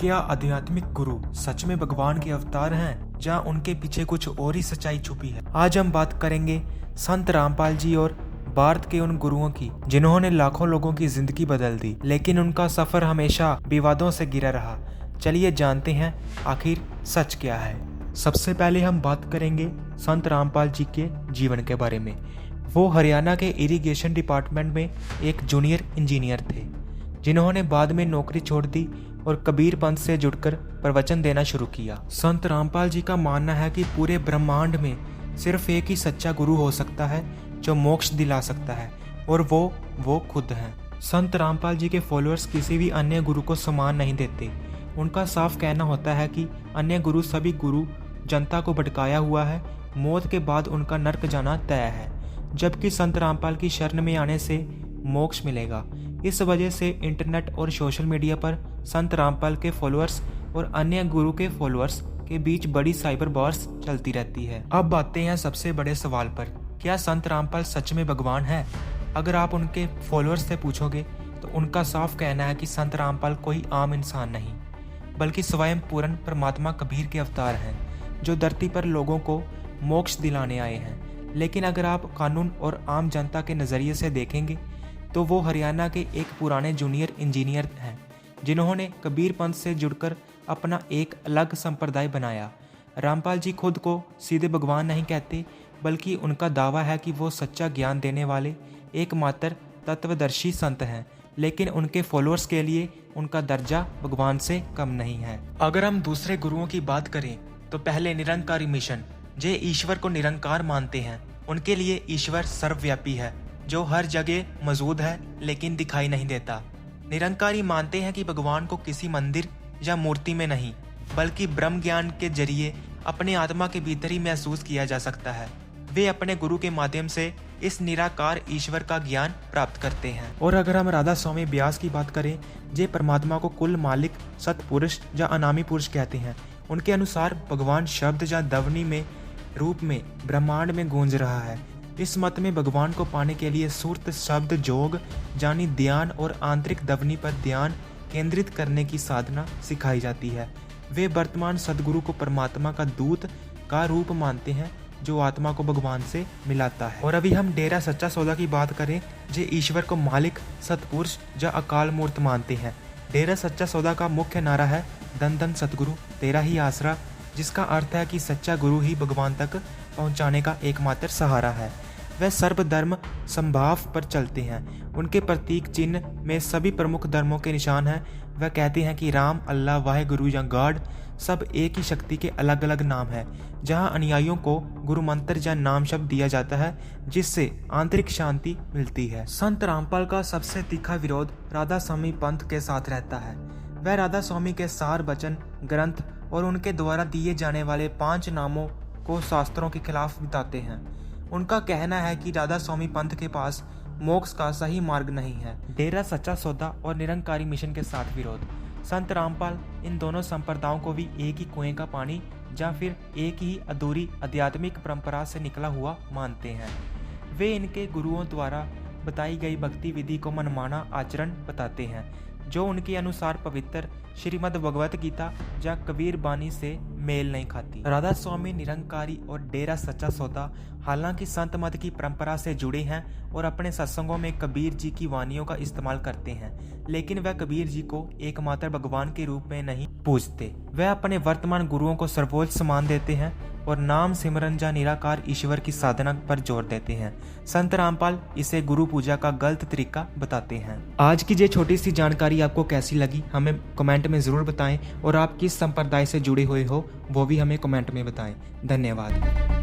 क्या आध्यात्मिक गुरु सच में भगवान के अवतार हैं, जहाँ उनके पीछे कुछ और ही सच्चाई छुपी है? आज हम बात करेंगे संत रामपाल जी और भारत के उन गुरुओं की जिन्होंने लाखों लोगों की जिंदगी बदल दी, लेकिन उनका सफर हमेशा विवादों से घिरा रहा। चलिए जानते हैं आखिर सच क्या है। सबसे पहले हम बात करेंगे संत रामपाल जी के जीवन के बारे में। वो हरियाणा के इरिगेशन डिपार्टमेंट में एक जूनियर इंजीनियर थे, जिन्होंने बाद में नौकरी छोड़ दी और कबीर पंथ से जुड़कर प्रवचन देना शुरू किया। संत रामपाल जी का मानना है कि पूरे ब्रह्मांड में सिर्फ एक ही सच्चा गुरु हो सकता है जो मोक्ष दिला सकता है, और वो खुद हैं। संत रामपाल जी के फॉलोअर्स किसी भी अन्य गुरु को सम्मान नहीं देते। उनका साफ कहना होता है कि अन्य गुरु सभी गुरु जनता को भटकाया हुआ है, मौत के बाद उनका नर्क जाना तय है, जबकि संत रामपाल की शरण में आने से मोक्ष मिलेगा। इस वजह से इंटरनेट और सोशल मीडिया पर संत रामपाल के फॉलोअर्स और अन्य गुरु के फॉलोअर्स के बीच बड़ी साइबर वॉर्स चलती रहती है। अब आते हैं सबसे बड़े सवाल पर, क्या संत रामपाल सच में भगवान है? अगर आप उनके फॉलोअर्स से पूछोगे तो उनका साफ कहना है कि संत रामपाल कोई आम इंसान नहीं, बल्कि स्वयं पूर्ण परमात्मा कबीर के अवतार हैं, जो धरती पर लोगों को मोक्ष दिलाने आए हैं। लेकिन अगर आप कानून और आम जनता के नज़रिए से देखेंगे तो वो हरियाणा के एक पुराने जूनियर इंजीनियर हैं, जिन्होंने कबीर पंथ से जुड़कर अपना एक अलग संप्रदाय बनाया। रामपाल जी खुद को सीधे भगवान नहीं कहते, बल्कि उनका दावा है कि वो सच्चा ज्ञान देने वाले एकमात्र तत्वदर्शी संत हैं, लेकिन उनके फॉलोअर्स के लिए उनका दर्जा भगवान से कम नहीं है। अगर हम दूसरे गुरुओं की बात करें तो पहले निरंकारी मिशन, जो ईश्वर को निरंकार मानते हैं। उनके लिए ईश्वर सर्वव्यापी है, जो हर जगह मौजूद है लेकिन दिखाई नहीं देता। निरंकारी मानते हैं कि भगवान को किसी मंदिर या मूर्ति में नहीं, बल्कि ब्रह्म ज्ञान के जरिए अपने आत्मा के भीतर ही महसूस किया जा सकता है। वे अपने गुरु के माध्यम से इस निराकार ईश्वर का ज्ञान प्राप्त करते हैं। और अगर हम राधा स्वामी ब्यास की बात करें, जे परमात्मा को कुल मालिक, सतपुरुष या अनामी पुरुष कहते हैं। उनके अनुसार भगवान शब्द या ध्वनि में रूप में ब्रह्मांड में गूंज रहा है। इस मत में भगवान को पाने के लिए सूर्त शब्द जोग यानी ध्यान और आंतरिक ध्वनि पर ध्यान केंद्रित करने की साधना सिखाई जाती है। वे वर्तमान सदगुरु को परमात्मा का दूत का रूप मानते हैं, जो आत्मा को भगवान से मिलाता है। और अभी हम डेरा सच्चा सौदा की बात करें, जो ईश्वर को मालिक, सतपुरुष या अकाल मूर्त मानते हैं। डेरा सच्चा सौदा का मुख्य नारा है धन धन सतगुरु तेरा ही आसरा, जिसका अर्थ है कि सच्चा गुरु ही भगवान तक पहुंचाने का एकमात्र सहारा है। वह सर्वधर्म समभाव पर चलते हैं। उनके प्रतीक चिन्ह में सभी प्रमुख धर्मों के निशान हैं। वह कहते हैं कि राम, अल्लाह, वाहेगुरु या गॉड सब एक ही शक्ति के अलग अलग नाम हैं, जहां अनुयायियों को गुरु मंत्र या नाम शब्द दिया जाता है, जिससे आंतरिक शांति मिलती है। संत रामपाल का सबसे तीखा विरोध राधा स्वामी पंथ के साथ रहता है। वह राधा स्वामी के सार वचन ग्रंथ और उनके द्वारा दिए जाने वाले 5 नामों को शास्त्रों के खिलाफ बताते हैं। उनका कहना है कि राधा स्वामी पंथ के पास मोक्ष का सही मार्ग नहीं है। डेरा सच्चा सौदा और निरंकारी मिशन के साथ विरोध। संत रामपाल इन दोनों संप्रदायों को भी एक ही कुएं का पानी या फिर एक ही अधूरी आध्यात्मिक परंपरा से निकला हुआ मानते हैं। वे इनके गुरुओं द्वारा बताई गई भक्ति विधि को मनमाना आचरण बताते हैं, जो उनके अनुसार पवित्र श्रीमद् भगवत गीता या कबीर बानी से मेल नहीं खाती। राधा स्वामी निरंकारी और डेरा सच्चा सौदा हालांकि संत मत की परंपरा से जुड़े हैं और अपने सत्संगों में कबीर जी की वानियों का इस्तेमाल करते हैं, लेकिन वह कबीर जी को एकमात्र भगवान के रूप में नहीं पूजते। वह अपने वर्तमान गुरुओं को सर्वोच्च सम्मान देते हैं और नाम सिमरन या निराकार ईश्वर की साधना पर जोर देते हैं। संत रामपाल इसे गुरु पूजा का गलत तरीका बताते हैं। आज की ये छोटी सी जानकारी आपको कैसी लगी, हमें कमेंट में जरूर बताएं, और आप किस संप्रदाय से जुड़े हुए हो वो भी हमें कमेंट में बताएं। धन्यवाद।